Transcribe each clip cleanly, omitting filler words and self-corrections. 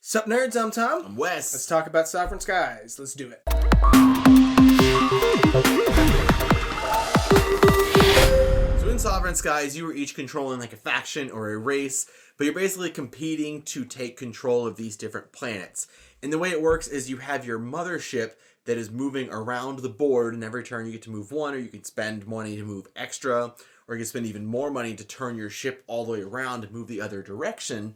Sup nerds, I'm Tom. I'm Wes. Let's talk about Sovereign Skies. Let's do it. So in Sovereign Skies, you were each controlling like a faction or a race, but you're basically competing to take control of these different planets. And the way it works is you have your mothership that is moving around the board, and every turn you get to move one, or you can spend money to move extra, or you can spend even more money to turn your ship all the way around and move the other direction.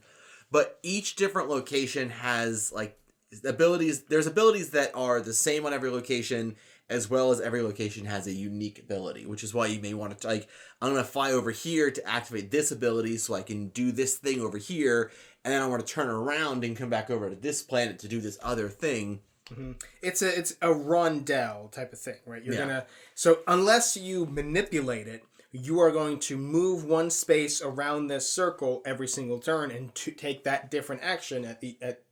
But each different location has like abilities. There's abilities that are the same on every location, as well as every location has a unique ability, which is why you may want to like, I'm going to fly over here to activate this ability so I can do this thing over here. And then I want to turn around and come back over to this planet to do this other thing. Mm-hmm. It's a Rondelle type of thing, right? So unless you manipulate it, you are going to move one space around this circle every single turn and to take that different action at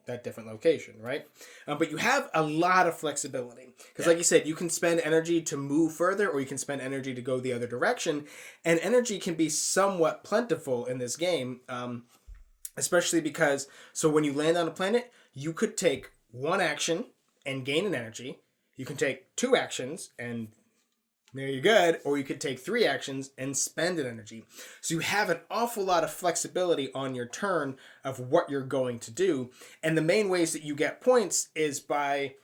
that different location, right? But you have a lot of flexibility because, like you said, you can spend energy to move further, or you can spend energy to go the other direction, and energy can be somewhat plentiful in this game, especially because when you land on a planet, you could take one action and gain an energy. You can take two actions and there you're good, or you could take three actions and spend an energy. So you have an awful lot of flexibility on your turn of what you're going to do. And the main ways that you get points is by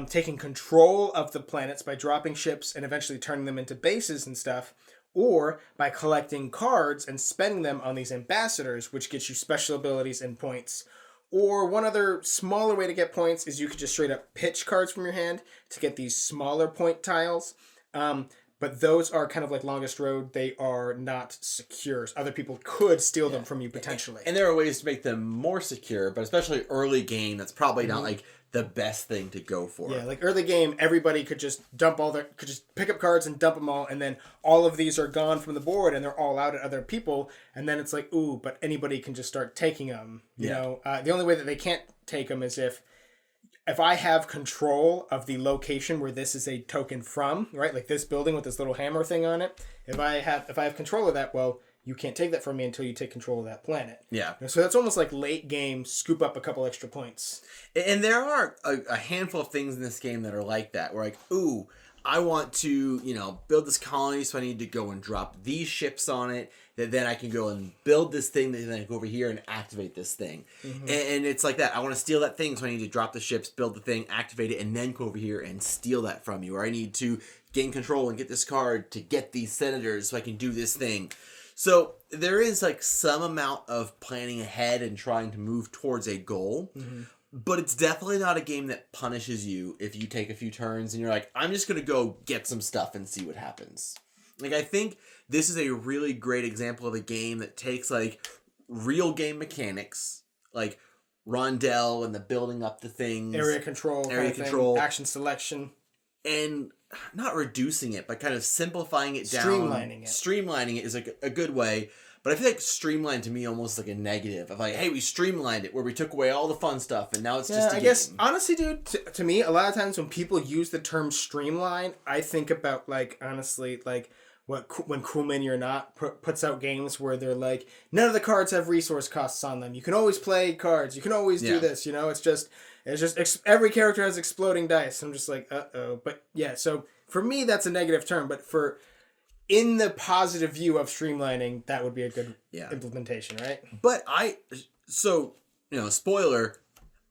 taking control of the planets, by dropping ships and eventually turning them into bases and stuff, or by collecting cards and spending them on these ambassadors, which gets you special abilities and points. Or one other smaller way to get points is you could just straight up pitch cards from your hand to get these smaller point tiles. But those are kind of like longest road. They are not secure. Other people could steal them from you potentially. And there are ways to make them more secure, but especially early game, that's probably not like the best thing to go for. Yeah, like early game, everybody could just could just pick up cards and dump them all, and then all of these are gone from the board, and they're all out at other people, and then it's like, ooh, but anybody can just start taking them. You know, the only way that they can't take them is if I have control of the location where this is a token from, right? Like this building with this little hammer thing on it. If I have control of that, well, you can't take that from me until you take control of that planet. Yeah. So that's almost like late game, scoop up a couple extra points. And there are a handful of things in this game that are like that. Where like, ooh, I want to, build this colony, so I need to go and drop these ships on it. That then I can go and build this thing, that then I go over here and activate this thing. Mm-hmm. And it's like that. I want to steal that thing, so I need to drop the ships, build the thing, activate it, and then go over here and steal that from you. Or I need to gain control and get this card to get these senators so I can do this thing. So there is like some amount of planning ahead and trying to move towards a goal. Mm-hmm. But it's definitely not a game that punishes you if you take a few turns and you're like, I'm just going to go get some stuff and see what happens. Like, I think this is a really great example of a game that takes, like, real game mechanics, like Rondelle and the building up the things. Area control. Action selection. And not reducing it, but kind of simplifying it down. Streamlining it is a good way. But I feel like streamlined to me almost like a negative. Of like, hey, we streamlined it where we took away all the fun stuff and now it's just a game. Guess, honestly, dude, to me, a lot of times when people use the term streamline, I think about, like, honestly, like, when Cool Mini or Not puts out games where they're like, none of the cards have resource costs on them. You can always play cards. You can always do this. It's just every character has exploding dice. I'm just like, uh-oh. But yeah, so for me, that's a negative term. But in the positive view of streamlining, that would be a good implementation, right? But spoiler,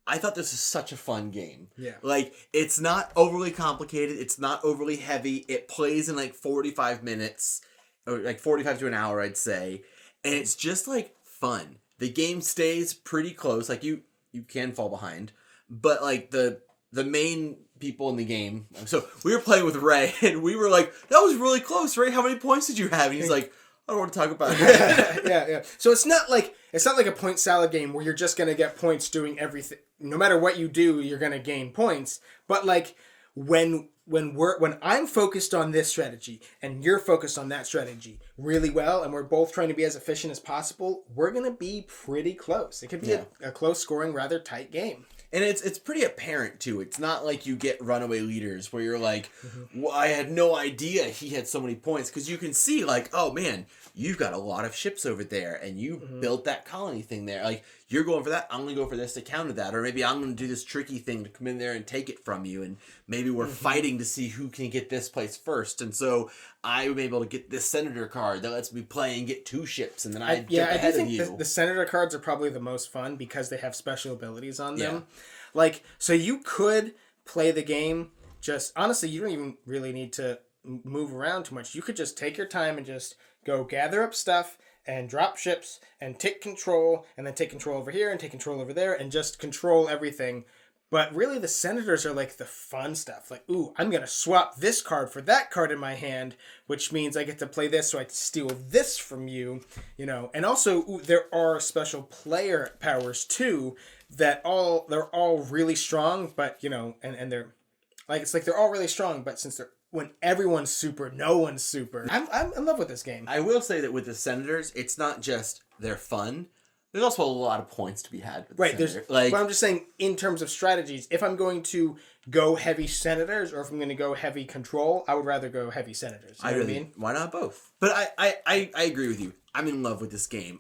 I thought this was such a fun game. Yeah. Like, it's not overly complicated. It's not overly heavy. It plays in, like, 45 minutes. Or, like, 45 to an hour, I'd say. And it's just, like, fun. The game stays pretty close. Like, you can fall behind. But, like, the main people in the game... So, we were playing with Ray, and we were like, that was really close, Ray. How many points did you have? And he's like... I don't want to talk about it. Yeah. So it's not like a point salad game where you're just gonna get points doing everything. No matter what you do, you're gonna gain points. But like when I'm focused on this strategy and you're focused on that strategy really well, and we're both trying to be as efficient as possible, we're gonna be pretty close. It could be a close scoring, rather tight game. And it's pretty apparent, too. It's not like you get runaway leaders where you're like, well, I had no idea he had so many points. Because you can see, like, oh, man, you've got a lot of ships over there. And you built that colony thing there. Like, you're going for that, I'm going to go for this to counter that. Or maybe I'm going to do this tricky thing to come in there and take it from you. And maybe we're fighting to see who can get this place first. And so I'm able to get this Senator card that lets me play and get 2 ships. And then I jump ahead of you. The Senator cards are probably the most fun because they have special abilities on them. Like, so you could play the game just, honestly, you don't even really need to move around too much. You could just take your time and just go gather up stuff and drop ships and take control and then take control over here and take control over there and just control everything. But really the Senators are like the fun stuff. Like, ooh, I'm going to swap this card for that card in my hand, which means I get to play this so I can steal this from you, you know. And also, ooh, there are special player powers too that they're all really strong, but, you know, and they're like, it's like they're all really strong, but since when everyone's super, no one's super. I'm in love with this game. I will say that with the Senators, it's not just they're fun. There's also a lot of points to be had with the Senator. But I'm just saying, in terms of strategies, if I'm going to go heavy Senators or if I'm going to go heavy Control, I would rather go heavy Senators. You know what I mean? Why not both? But I agree with you. I'm in love with this game.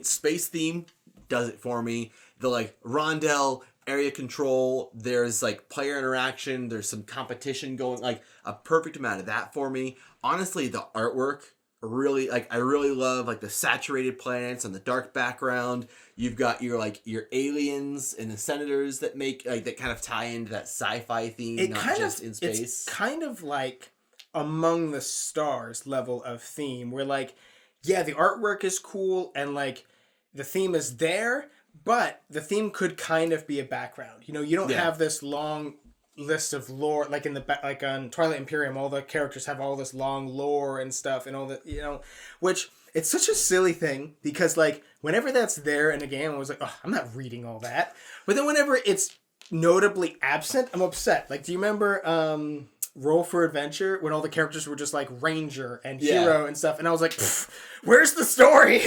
Space theme does it for me. The like Rondelle area control, there's like player interaction, there's some competition going, like a perfect amount of that for me. Honestly, the artwork really, like, I really love like the saturated planets and the dark background. You've got your aliens and the Senators that make like that kind of tie into that sci-fi theme, not just in space. It's kind of like Among the Stars level of theme where like, yeah, the artwork is cool and like the theme is there, but the theme could kind of be a background. You know, you don't have this long list of lore like like on Twilight Imperium. All the characters have all this long lore and stuff, and all that. You know, which it's such a silly thing because like whenever that's there in a game, I was like, oh, I'm not reading all that. But then whenever it's notably absent, I'm upset. Like, do you remember Roll for Adventure when all the characters were just like Ranger and Hero and stuff, and I was like, where's the story?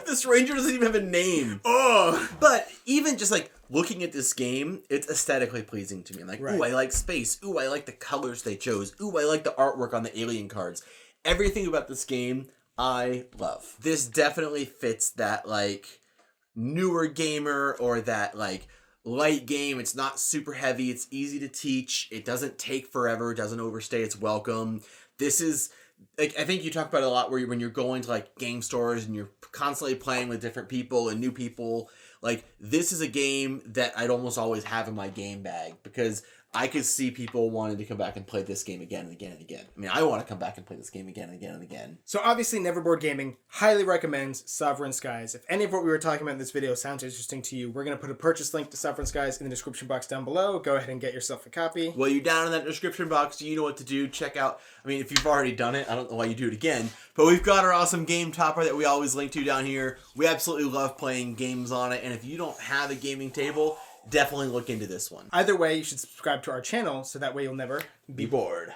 This Ranger doesn't even have a name. Oh, but even just like looking at this game, it's aesthetically pleasing to me. Like, ooh, I like space. Ooh, I like the colors they chose. Ooh, I like the artwork on the alien cards. Everything about this game, I love. This definitely fits that like newer gamer or that like light game. It's not super heavy. It's easy to teach. It doesn't take forever. It doesn't overstay its welcome. This is, like, I think you talk about it a lot when you're going to like game stores and you're constantly playing with different people and new people. Like, this is a game that I'd almost always have in my game bag because I could see people wanting to come back and play this game again and again and again. I mean, I want to come back and play this game again and again and again. So obviously Neverboard Gaming highly recommends Sovereign Skies. If any of what we were talking about in this video sounds interesting to you, we're going to put a purchase link to Sovereign Skies in the description box down below. Go ahead and get yourself a copy. Well, you're down in that description box. You know what to do. Check out, I mean, if you've already done it, I don't know why you do it again, but we've got our awesome game topper that we always link to down here. We absolutely love playing games on it, and if you don't have a gaming table, definitely look into this one. Either way, you should subscribe to our channel so that way you'll never be bored.